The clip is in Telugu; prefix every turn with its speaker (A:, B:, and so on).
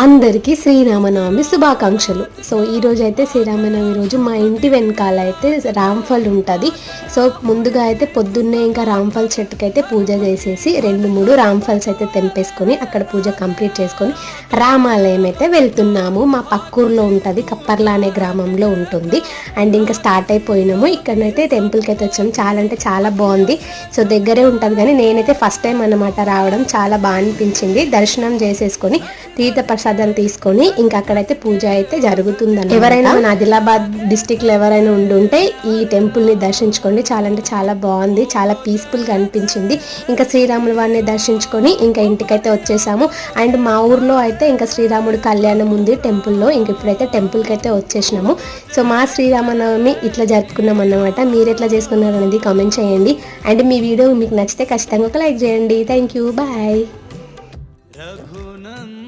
A: అందరికీ శ్రీరామనవమి శుభాకాంక్షలు. సో ఈరోజు అయితే శ్రీరామనవమి రోజు మా ఇంటి వెనకాల అయితే రామ్ఫల్ ఉంటుంది. సో ముందుగా అయితే పొద్దున్నే ఇంకా రామ్ఫల్ చెట్టుకైతే పూజ చేసేసి 2-3 రామ్ఫల్స్ అయితే తెంపేసుకొని అక్కడ పూజ కంప్లీట్ చేసుకొని రామాలయం అయితే వెళ్తున్నాము. మా పక్కూరులో ఉంటుంది, కప్పర్ల అనే గ్రామంలో ఉంటుంది. అండ్ ఇంకా స్టార్ట్ అయిపోయినాము. ఇక్కడనైతే టెంపుల్కి అయితే వచ్చాము. చాలా అంటే చాలా బాగుంది. సో దగ్గరే ఉంటుంది, కానీ నేనైతే ఫస్ట్ టైం అన్నమాట రావడం. చాలా బాగా అనిపించింది. దర్శనం చేసేసుకొని తీర్థ ప్రసాదాలు తీసుకొని ఇంకా అక్కడైతే పూజ అయితే జరుగుతుందని. ఎవరైనా మన ఆదిలాబాద్ డిస్టిక్ లో ఎవరైనా ఉండుంటే ఈ టెంపుల్ ని దర్శించుకోండి. చాలా అంటే చాలా బాగుంది, చాలా పీస్ఫుల్ గా అనిపించింది. ఇంకా శ్రీరాముల వారిని దర్శించుకొని ఇంకా ఇంటికైతే వచ్చేసాము. అండ్ మా ఊర్లో అయితే ఇంకా శ్రీరాముడి కళ్యాణం ఉంది టెంపుల్లో. ఇంక ఇప్పుడైతే టెంపుల్ కి అయితే వచ్చేసినాము. సో మా శ్రీరామనవమి ఇట్లా జరుపుకున్నాం అన్నమాట. మీరు ఎట్లా చేసుకున్నారు అనేది కామెంట్ చేయండి. అండ్ మీ వీడియో మీకు నచ్చితే ఖచ్చితంగా ఒక లైక్ చేయండి. Thank you, bye.